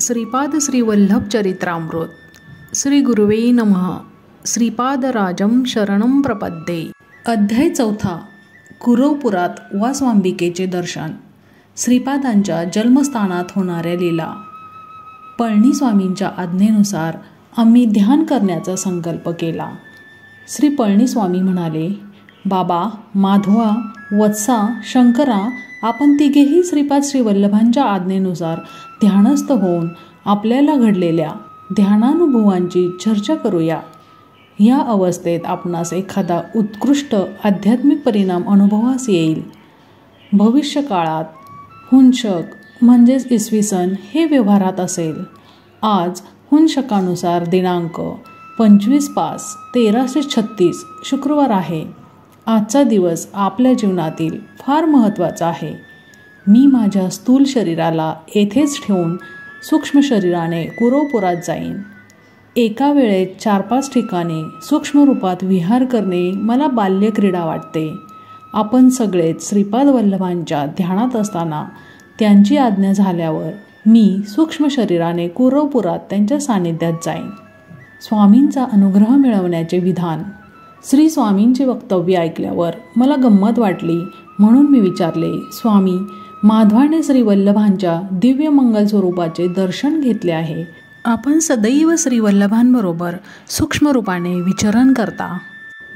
श्रीपाद श्री वल्लभ चरित्रामृत श्री गुरुवे नमः. श्रीपादराजं शरणं प्रपद्ये. अध्याय 4. कुरवपुरात वासवांबिकेचे दर्शन. श्रीपादांच्या जन्मस्थानात होणाऱ्या लीला. पळणीस्वामींच्या आज्ञेनुसार आम्ही ध्यान करण्याचा संकल्प केला. श्री पळणीस्वामी म्हणाले, बाबा, माधवा, वत्सा, शंकरा, आपण तिघेही श्रीपाद श्रीवल्लभांच्या आज्ञेनुसार ध्यानस्थ होऊन आपल्याला घडलेल्या ध्यानानुभवांची चर्चा करूया. या अवस्थेत आपणास एखादा उत्कृष्ट आध्यात्मिक परिणाम अनुभवास येईल. भविष्य काळात हुंशक म्हणजेच इसवी सन हे व्यवहारात असेल. आज हुंशकानुसार दिनांक 25/5/1336 शुक्रवार आहे. आजचा दिवस आपल्या जीवनातील फार महत्त्वाचा आहे. मी माझ्या स्थूल शरीराला येथेच ठेवून सूक्ष्म शरीराने कुरवपुरात जाईन. एका वेळेत 4-5 ठिकाणी सूक्ष्म रूपात विहार करणे मला बाल्यक्रीडा वाटते. आपण सगळेच श्रीपाद वल्लभांच्या ध्यानात असताना त्यांची आज्ञा झाल्यावर मी सूक्ष्म शरीराने कुरवपुरात त्यांच्या सानिध्यात जाईन. स्वामींचा अनुग्रह मिळवण्याचे विधान. श्री स्वामींचे वक्तव्य ऐकल्यावर मला गंमत वाटली, म्हणून मी विचारले, स्वामी, माधवाने श्री वल्लभांच्या दिव्य मंगल स्वरूपाचे दर्शन घेतले आहे. आपण सदैव श्री वल्लभांबरोबर सूक्ष्म रूपाने विचरण करता.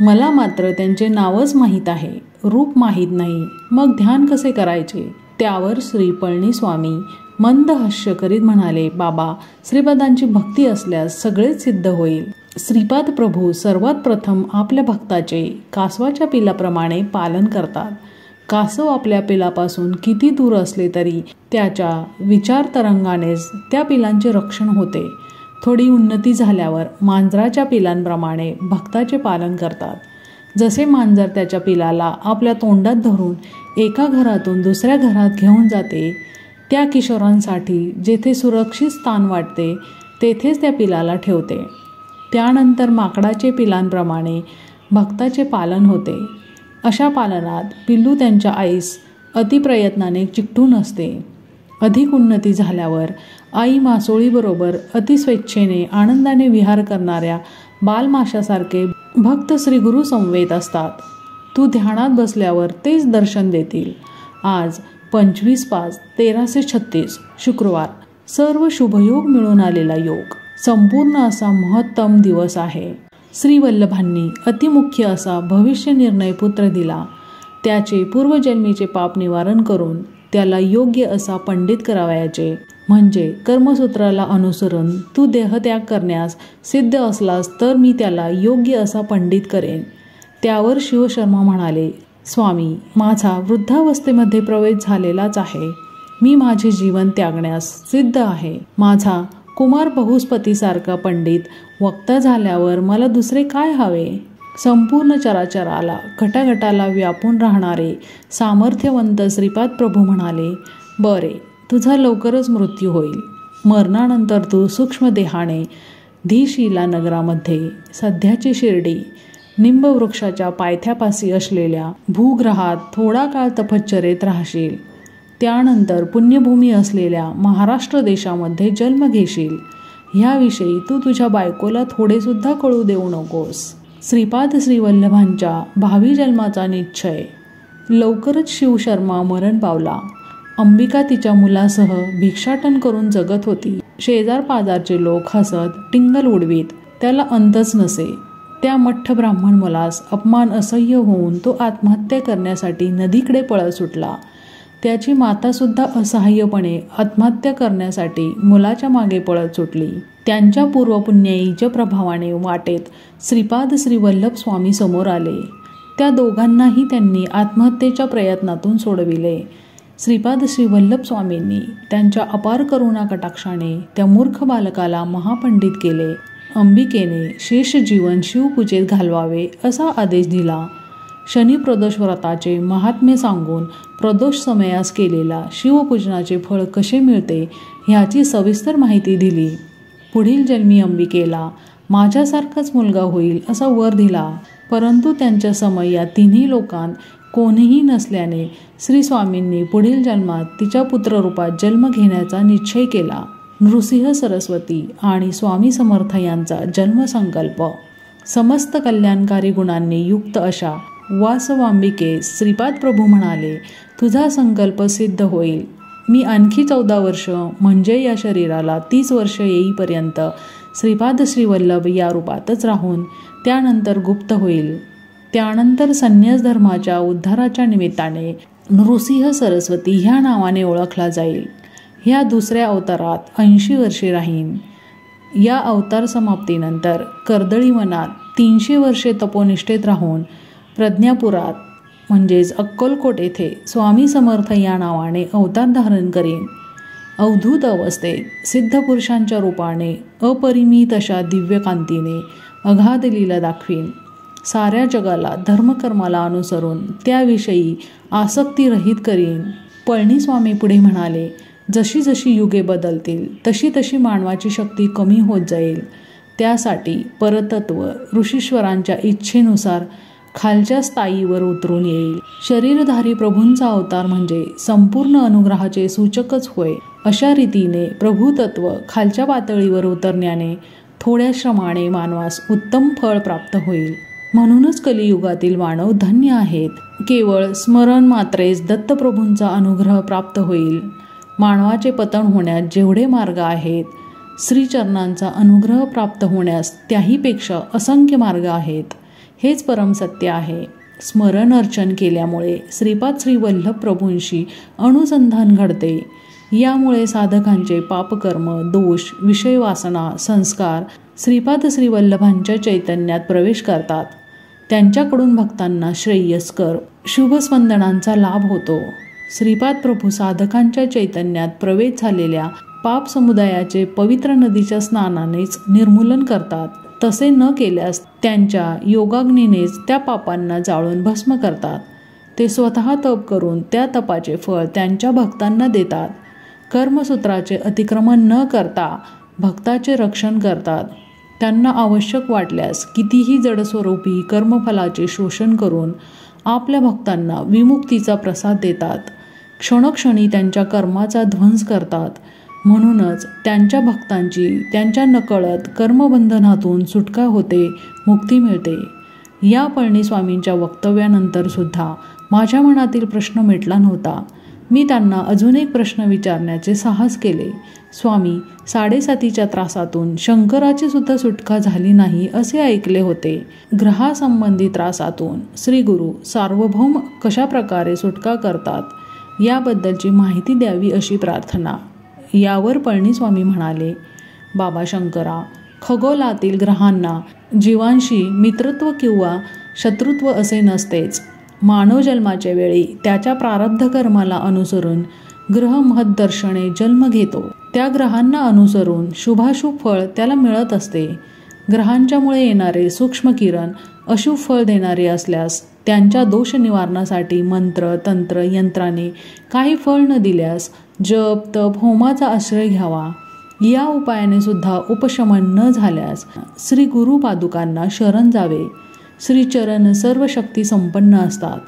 मला मात्र त्यांचे नावच माहीत आहे, रूप माहीत नाही. मग ध्यान कसे करायचे? त्यावर श्री पळणीस्वामी मंद हास्य करीत म्हणाले, बाबा, श्रीपादांची भक्ती असल्यास सगळेच सिद्ध होईल. श्रीपाद प्रभू सर्वात प्रथम आपल्या भक्ताचे कासवाच्या पिलाप्रमाणे पालन करतात. कासव आपल्या पिलापासून किती दूर असले तरी त्याच्या विचार तरंगानेच त्या पिलांचे रक्षण होते. थोडी उन्नती झाल्यावर मांजराच्या पिलांप्रमाणे भक्ताचे पालन करतात. जसे मांजर त्याच्या पिलाला आपल्या तोंडात धरून एका घरातून दुसऱ्या घरात घेऊन जाते, त्या किशोरांसाठी जेथे सुरक्षित स्थान वाटते तेथेच त्या पिलाला ठेवते. त्यानंतर माकडाचे पिलांप्रमाणे भक्ताचे पालन होते. अशा पालनात पिल्लू त्यांच्या आईस अतिप्रयत्नाने चिकटून असते. अधिक उन्नती झाल्यावर आई मासोळीबरोबर अतिस्वेच्छेने आनंदाने विहार करणाऱ्या बालमाशासारखे भक्त श्री गुरु समवेत असतात. तू ध्यानात बसल्यावर तेच दर्शन देतील. आज 25/5/1336 शुक्रवार. सर्व शुभयोग मिळून आलेला योग. संपूर्ण असा महत्तम दिवस आहे. श्री वल्लभांनी अतिमुख्य असा भविष्य निर्णय पुत्र दिला. त्याचे पूर्वजन्मीचे पाप निवारण करून त्याला योग्य असा पंडित करावयाचे. म्हणजे कर्मसूत्राला अनुसरून तू देहत्याग करण्यास सिद्ध असलास तर मी त्याला योग्य असा पंडित करेन. त्यावर शिवशर्मा म्हणाले, स्वामी, माझा वृद्धावस्थेमध्ये प्रवेश झालेलाच आहे. मी माझे जीवन त्यागण्यास सिद्ध आहे. माझा कुमार बहुस्पतीसारखा पंडित वक्ता झाल्यावर मला दुसरे काय हवे? संपूर्ण चराचराला घटाघटाला व्यापून राहणारे सामर्थ्यवंत श्रीपाद प्रभू म्हणाले, बरे, तुझा लवकरच मृत्यू होईल. मरणानंतर तू सूक्ष्म देहाने धीशिला नगरामध्ये, सध्याची शिर्डी, निंबवृक्षाच्या पायथ्यापाशी असलेल्या भूग्रहात थोडा काळ तपश्चर्येत राहशील. त्यानंतर पुण्यभूमी असलेल्या महाराष्ट्र देशामध्ये जन्म घेशील. ह्याविषयी तू तुझ्या बायकोला थोडेसुद्धा कळू देऊ नकोस. श्रीपाद श्रीवल्लभांच्या भावी जन्माचा निश्चय. लवकरच शिवशर्मा मरण पावला. अंबिका तिच्या मुलासह भिक्षाटन करून जगत होती. शेजार पाजारचे लोक हसत टिंगल उडवीत. त्याला अंतच नसे. त्या मठ्ठ ब्राह्मण मुलास अपमान असह्य होऊन तो आत्महत्या करण्यासाठी नदीकडे पळत सुटला. त्याची मातासुद्धा असहाय्यपणे आत्महत्या करण्यासाठी मुलाच्या मागे पळत सुटली. त्यांच्या पूर्वपुण्याईच्या प्रभावाने वाटेत श्रीपाद श्रीवल्लभ स्वामी समोर आले. त्या दोघांनाही त्यांनी आत्महत्येच्या प्रयत्नातून सोडविले. श्रीपाद श्रीवल्लभ स्वामींनी त्यांच्या अपार करुणा कटाक्षाने त्या मूर्ख बालकाला महापंडित केले. अंबिकेने शेष जीवन शिवपूजेत घालवावे असा आदेश दिला. शनी प्रदोष व्रताचे महात्म्य सांगून प्रदोष समयास केलेला शिवपूजनाचे फळ कसे मिळते ह्याची सविस्तर माहिती दिली. पुढील जन्मी अंबिकेला माझ्यासारखाच मुलगा होईल असा वर दिला. परंतु त्यांच्या समय या तिन्ही लोकांत कोणीही नसल्याने श्री स्वामींनी पुढील जन्मात तिच्या पुत्ररूपात जन्म घेण्याचा निश्चय केला. नृसिंह सरस्वती आणि स्वामी समर्थ यांचा जन्मसंकल्प. समस्त कल्याणकारी गुणांनी युक्त अशा वासवांबिके श्रीपाद प्रभू म्हणाले, तुझा संकल्प सिद्ध होईल. मी आणखी 14 वर्ष म्हणजे या शरीराला 30 वर्ष येईपर्यंत श्रीपाद श्रीवल्लभ या रूपातच राहून त्यानंतर गुप्त होईल. त्यानंतर संन्यास धर्माच्या उद्धाराच्या निमित्ताने नृसिंह सरस्वती ह्या नावाने ओळखला जाईल. ह्या दुसऱ्या अवतारात 80 वर्षे राहीन. या अवतार समाप्तीनंतर कर्दळी वनात 300 वर्षे तपोनिष्ठेत राहून प्रज्ञापुरात म्हणजेच अक्कलकोट येथे स्वामी समर्थ या नावाने अवतार धारण करीन. अवधूत अवस्थेत सिद्ध पुरुषांच्या रूपाने अपरिमित अशा दिव्यकांतीने अगाध लीला दाखवीन. साऱ्या जगाला धर्मकर्माला अनुसरून त्याविषयी आसक्तीरहित करीन. पळणीस्वामी पुढे म्हणाले, जशी जशी युगे बदलतील तशी तशी मानवाची शक्ती कमी होत जाईल. त्यासाठी परतत्व ऋषीश्वरांच्या इच्छेनुसार खालच्या स्थायीवर उतरून येईल. शरीरधारी प्रभूंचा अवतार म्हणजे संपूर्ण अनुग्रहाचे सूचकच होय. अशा रीतीने प्रभुतत्व खालच्या पातळीवर उतरण्याने थोड्या श्रमाने मानवास उत्तम फळ प्राप्त होईल. म्हणूनच कलियुगातील मानव धन्य आहेत. केवळ स्मरण मात्रेच दत्तप्रभूंचा अनुग्रह प्राप्त होईल. मानवाचे पतन होण्यास जेवढे मार्ग आहेत, श्रीचरणांचा अनुग्रह प्राप्त होण्यास त्याहीपेक्षा असंख्य मार्ग आहेत. हेच परम सत्य आहे. स्मरण अर्चन केल्यामुळे श्रीपाद श्रीवल्लभ प्रभूंशी अनुसंधान घडते. यामुळे साधकांचे पापकर्म, दोष, विषय वासना, संस्कार श्रीपाद श्रीवल्लभांच्या चैतन्यात प्रवेश करतात. त्यांच्याकडून भक्तांना श्रेयस्कर शुभस्पंदनांचा लाभ होतो. श्रीपाद प्रभू साधकांच्या चैतन्यात प्रवेश झालेल्या पाप समुदायाचे पवित्र नदीच्या स्नानानेच निर्मूलन करतात. तसे न केल्यास त्यांच्या योगाग्नीनेच त्या पापांना जाळून भस्म करतात. ते स्वतः तप करून त्या तपाचे फळ त्यांच्या भक्तांना देतात. कर्मसूत्राचे अतिक्रमण न करता भक्ताचे रक्षण करतात. त्यांना आवश्यक वाटल्यास कितीही जडस्वरूपी कर्मफलाचे शोषण करून आपल्या भक्तांना विमुक्तीचा प्रसाद देतात. क्षणोक्षणी त्यांच्या कर्माचा ध्वंस करतात. म्हणूनच त्यांच्या भक्तांची त्यांच्या नकळत कर्मबंधनातून सुटका होते, मुक्ती मिळते. या पळणीस्वामींच्या वक्तव्यानंतर सुद्धा माझ्या मनातील प्रश्न मिटला नव्हता. मी त्यांना अजून एक प्रश्न विचारण्याचे साहस केले. स्वामी, 7.5च्या त्रासातून शंकराची सुद्धा सुटका झाली नाही असे ऐकले होते. ग्रहासंबंधी त्रासातून श्री गुरु सार्वभौम कशा प्रकारे सुटका करतात याबद्दलची माहिती द्यावी अशी प्रार्थना. यावर पळणीस्वामी म्हणाले, बाबा शंकरा, खगोलातील ग्रहांना जीवांशी मित्रत्व किंवा शत्रुत्व असे नसतेच. मानव जन्माच्या वेळी त्याच्या प्रारब्ध कर्माला अनुसरून ग्रह महद्दर्शने जन्म घेतो. त्या ग्रहांना अनुसरून शुभाशुभ फळ त्याला मिळत असते. ग्रहांच्यामुळे येणारे सूक्ष्म किरण अशुभ फळ देणारे असल्यास त्यांच्या दोष निवारणासाठी मंत्र, तंत्र, यंत्राने काही फळ न दिल्यास जप, तप, होमाचा आश्रय घ्यावा. या उपायाने सुद्धा उपशमन न झाल्यास श्री गुरु पादुकांना शरण जावे. श्रीचरण सर्व शक्ती संपन्न असतात.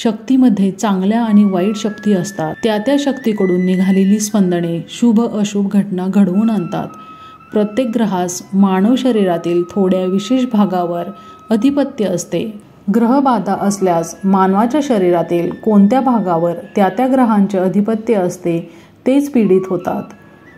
शक्तीमध्ये चांगल्या आणि वाईट शक्ती असतात. त्या त्या शक्तीकडून निघालेली स्पंदने शुभ अशुभ घटना घडवून आणतात. प्रत्येक ग्रहास मानव शरीरातील थोड्या विशेष भागावर अधिपत्य असते. ग्रहबाधा असल्यास मानवाच्या शरीरातील कोणत्या भागावर त्या त्या ग्रहांचे अधिपत्य असते तेच पीडित होतात.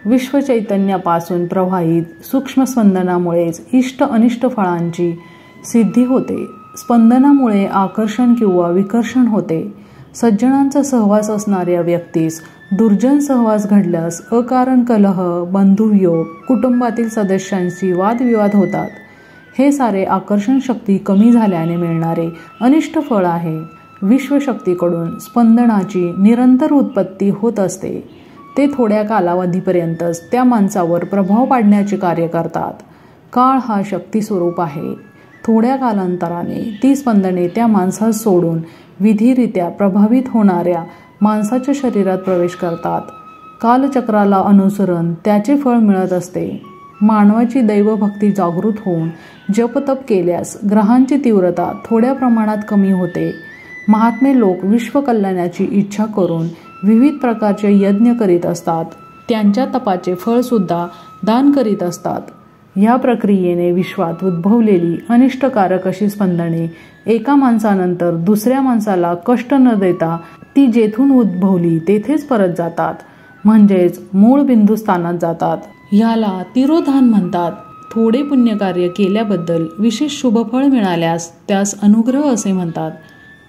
विश्वचैतन्यापासून प्रवाहित सूक्ष्म स्पंदनामुळेच इष्ट अनिष्ट फळांची सिद्धी होते. स्पंदनामुळे आकर्षण किंवा विकर्षण होते. सज्जनांचा सहवास असणाऱ्या व्यक्तीस दुर्जन सहवास घडल्यास अकारण कलह, बंधुवियोग, कुटुंबातील सदस्यांशी वादविवाद होतात. हे सारे आकर्षण शक्ती कमी झाल्याने मिळणारे अनिष्ट फळ आहे. विश्वशक्तीकडून स्पंदनाची निरंतर उत्पत्ती होत असते. ते थोड्या कालावधीपर्यंतच त्या माणसावर प्रभाव पाडण्याचे कार्य करतात. काळ हा शक्ती स्वरूप आहे. थोड्या कालांतराने ती स्पंदने त्या माणसास सोडून विधिरित्या प्रभावित होणाऱ्या माणसाच्या शरीरात प्रवेश करतात. कालचक्राला अनुसरून त्याचे फळ मिळत असते. मानवाची दैवभक्ती जागृत होऊन जपतप केल्यास ग्रहांची तीव्रता थोड्या प्रमाणात कमी होते. महात्मे लोक विश्वकल्याणाची इच्छा करून विविध प्रकारचे यज्ञ करीत असतात. त्यांच्या तपाचे फळसुद्धा दान करीत असतात. या प्रक्रियेने विश्वात उद्भवलेली अनिष्टकारक अशी स्पंदने एका माणसानंतर दुसऱ्या माणसाला कष्ट न देता ती जेथून उद्भवली तेथेच परत जातात, म्हणजेच मूळ बिंदुस्थानात जातात. ह्याला तिरोधान म्हणतात. थोडे पुण्यकार्य केल्याबद्दल विशेष शुभफळ मिळाल्यास त्यास अनुग्रह असे म्हणतात.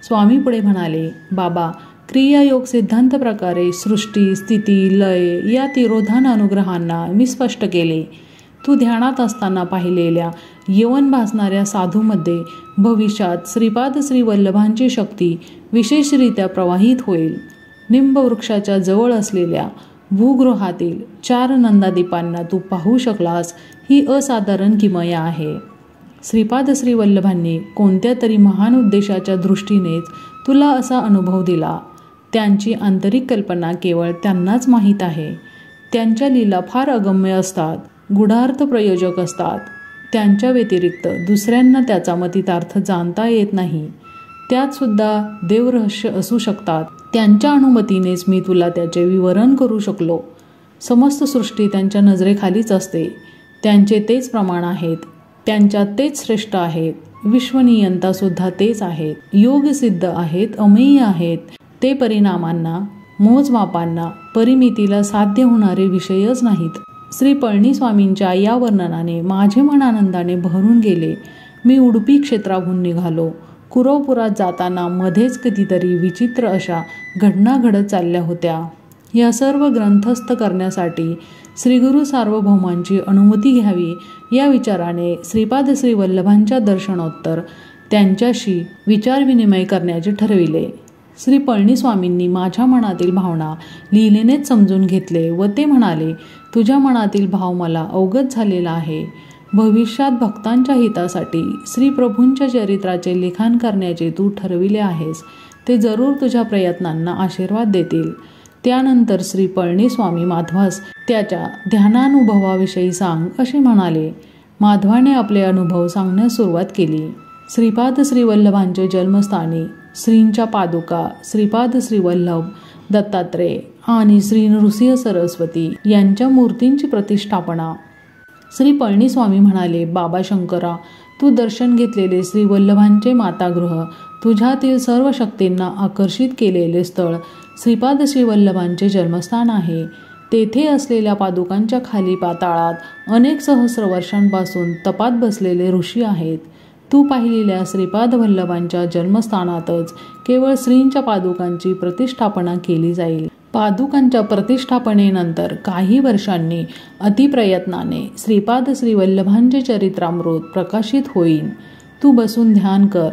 स्वामी पुढे म्हणाले, बाबा, क्रियायोग सिद्धांत प्रकारे सृष्टी, स्थिती, लय या तिरोधान अनुग्रहांना मी स्पष्ट केले. तू ध्यानात असताना पाहिलेल्या यवन भासणाऱ्या साधूमध्ये भविष्यात श्रीपाद श्री वल्लभांची शक्ती विशेषरित्या प्रवाहित होईल. निंबवृक्षाच्या जवळ असलेल्या भूगृहातील 4 नंदादीपांना तू पाहू शकलास ही असाधारण किमया आहे. श्रीपाद श्री वल्लभांनी कोणत्या तरी महान उद्देशाच्या दृष्टीनेच तुला असा अनुभव दिला. त्यांची आंतरिक कल्पना केवळ त्यांनाच माहीत आहे. त्यांच्या लीला फार अगम्य असतात, गूढार्थ प्रयोजक असतात. त्यांच्या व्यतिरिक्त दुसऱ्यांना त्याचा मतितार्थ जाणता येत नाही. त्यात सुद्धा देवरहस्य असू शकतात. त्यांच्या अनुमतीनेच मी तुला त्याचे विवरण करू शकलो. समस्त सृष्टी त्यांच्या नजरेखालीच असते. त्यांचे तेच प्रमाण आहेत. त्यांच्यात तेच श्रेष्ठ आहेत. विश्वनियंता सुद्धा तेच आहेत. योगसिद्ध आहेत, अमेय आहेत. ते परिणामांना, मोजमापांना, परिमितीला साध्य होणारे विषयच नाहीत. श्री पळणीस्वामींच्या या वर्णनाने माझे मन आनंदाने भरून गेले. मी उडुपी क्षेत्राहून निघालो. कुरवपुरात जाताना मध्येच कितीतरी विचित्र अशा घटना घडत चालल्या होत्या. या सर्व ग्रंथस्थ करण्यासाठी श्रीगुरु सार्वभौमांची अनुमती घ्यावी या विचाराने श्रीपाद श्री वल्लभांच्या दर्शनोत्तर त्यांच्याशी विचारविनिमय करण्याचे ठरविले. श्री पळणीस्वामींनी माझ्या मनातील भावना लिहिलेनेच समजून घेतले व ते म्हणाले, तुझ्या मनातील भाव मला अवगत झालेला आहे. भविष्यात भक्तांच्या हितासाठी श्री प्रभूंच्या चरित्राचे लिखाण करण्याचे तू ठरविले आहेस. ते जरूर तुझ्या प्रयत्नांना आशीर्वाद देतील. त्यानंतर श्री पळणीस्वामी माधवास त्याच्या ध्यानानुभवाविषयी सांग असे म्हणाले. माधवाने आपले अनुभव सांगण्यास सुरुवात केली. श्रीपाद श्री वल्लभांचे जन्मस्थानी श्रींच्या पादुका, श्रीपाद श्री वल्लभ, दत्तात्रेय आणि श्री नृसिंह सरस्वती यांच्या मूर्तींची प्रतिष्ठापना. श्री पळणीस्वामी म्हणाले, बाबा शंकरा, तू दर्शन घेतलेले श्री वल्लभांचे मातागृह, तुझ्यातील सर्व शक्तींना आकर्षित केलेले स्थळ श्रीपाद श्री वल्लभांचे जन्मस्थान आहे. तेथे असलेल्या पादुकांच्या खाली पाताळात अनेक सहस्र वर्षांपासून तपात बसलेले ऋषी आहेत. तू पाहिलेल्या श्रीपाद वल्लभांच्या जन्मस्थानातच केवळ श्रींच्या पादुकांची प्रतिष्ठापना केली जाईल. पादुकांच्या प्रतिष्ठापनेनंतर काही वर्षांनी अतिप्रयत्नाने श्रीपाद श्री वल्लभांचे चरित्रामृत प्रकाशित होईल. तू बसून ध्यान कर.